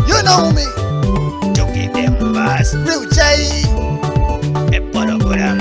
You know me. Chucky them boss. Real J. Epologram.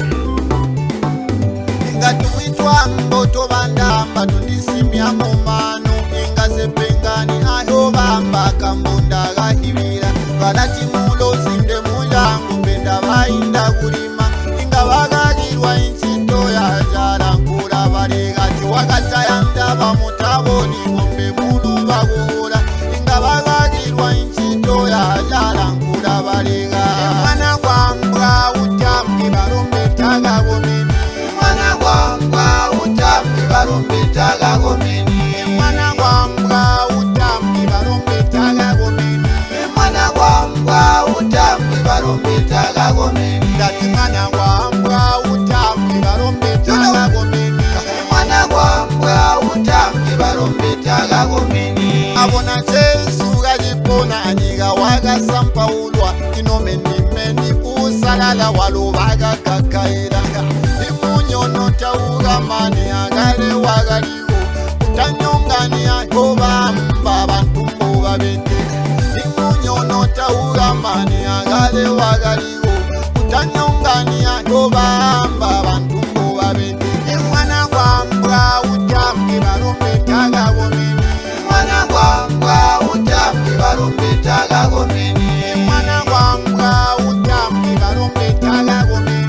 Inga tuitwa mboto bandamba tundisimya mu mano inga sepengani aho bamba kambunda gahibira balati mulo zinde muyango mbenda bayinda kulima inga bagagirwa insito ya jara nkura baregati wakataya ndaba mutaboni bombe mulu bagura inga bagagirwa insito ya jara nkura barega mwana gwambwa utambi barombe taga gomeni mwana gwambwa utambi barombe taga gomeni mwana gwambwa utambi barombe taga gomeni mwana gwambwa utambi barombe taga gomeni dati mwana gwambwa utambi barombe taga gomeni mwana gwambwa utambi barombe taga gomeni abona Yesu gajipona anyiga waga sampaulwa inomeni meni usalala walubaga kakaira imunyono tauga mani agale wagaligo utanyongani ayoba mba bantu mbuga bete imunyono tauga mani agale wagaligo utanyongani ayoba mba bantu mbuga bete mwana gwambwa utambi barombe taga gomeni mwana gwambwa utambi barombe taga gomeni mwana gwambwa utambi barombe taga gomeni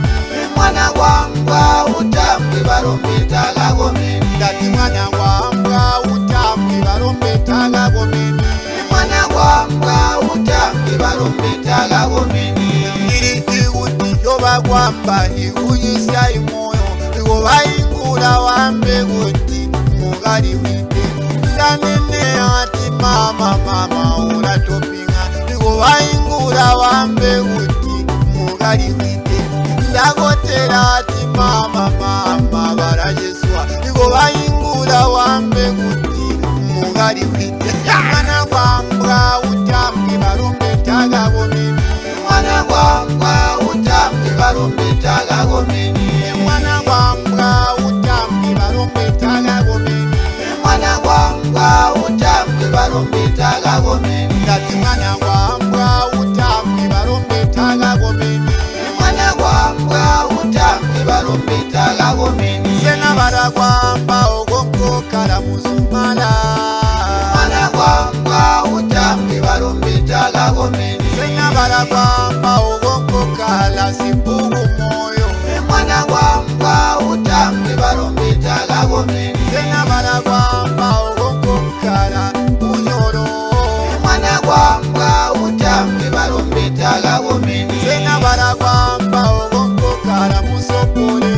mwana gwambwa utambi barombe taga gomeni dati mwana gwambwa utambi barombe taga gomeni mwana gwambwa utambi barombe taga gomeni iri iuti yoba gwamba ihuyisya imoyo igo bayingura wambe guti mugali wite ndanene ati mama uratopinga igo bayingura wambe guti mugali wite ndagotera ati mama barajeswa igo bayingura wambe guti mugali wite mwana gwambwa utambi barombe taga gomeni mwana gwambwa utambi barombe taga gomeni mwana gwambwa utambi barombe taga gomeni mwana gwambwa utambi barombe taga gomeni dati mwana gwambwa utambi barombe taga gomeni mwana gwambwa utambi barombe taga gomeni sena baragwamba ogoko karamuzumala mwana gwambwa utambi barombe taga gomeni sena baragwamba ogoko kala sipugu moyo mwana gwambwa utambi barombe taga gomeni sena baragwamba ogoko kala unyoro mwana gwambwa utambi barombe taga gomeni sena baragwamba ogoko kala musopole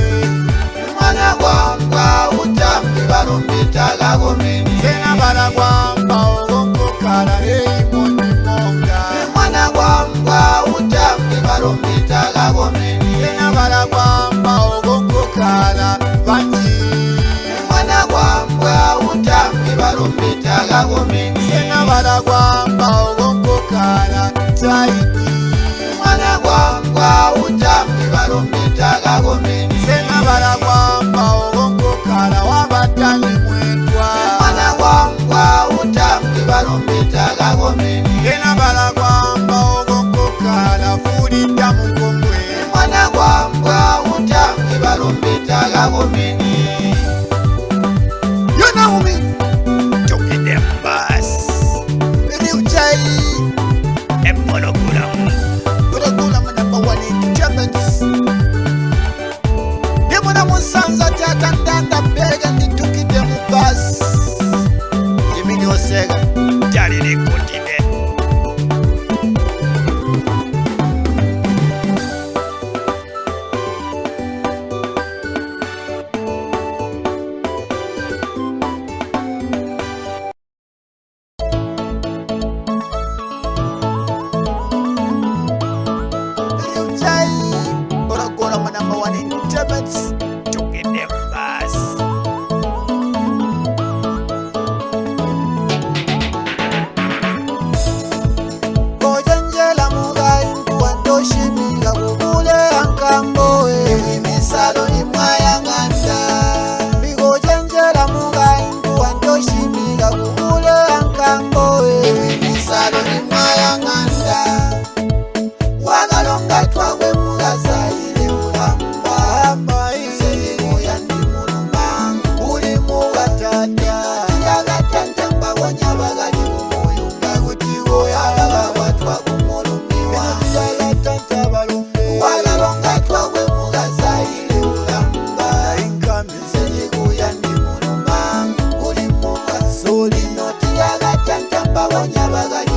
mwana gwambwa utambi barombe taga gomeni sena baragwamba ogoko kala eimoni monga mwana gwambwa utambi barombe taga gomeni sena baragwamba ogoko kala banji mwana gwambwa utambi barombe taga gomeni sena baragwamba ogoko kala taidi mwana gwambwa utambi barombe taga gomeni sena baragwamba ogoko kala wabatani mwetwa mwana gwambwa utambi barombe taga gomeni sena baragwamba ogoko kala fulita mukombwe mwana gwambwa utambi barombe taga gomeni. You know me. Chucky them boss. Real J. Epologram. Uragulam number one in Germans. Demona musanza tatandanda bega nituki demu bus. Jimini Osega. Daddy they continue. Real J. Uragulam number one in Germans. Chucky them boss. olino tiyagatantambawonya bagali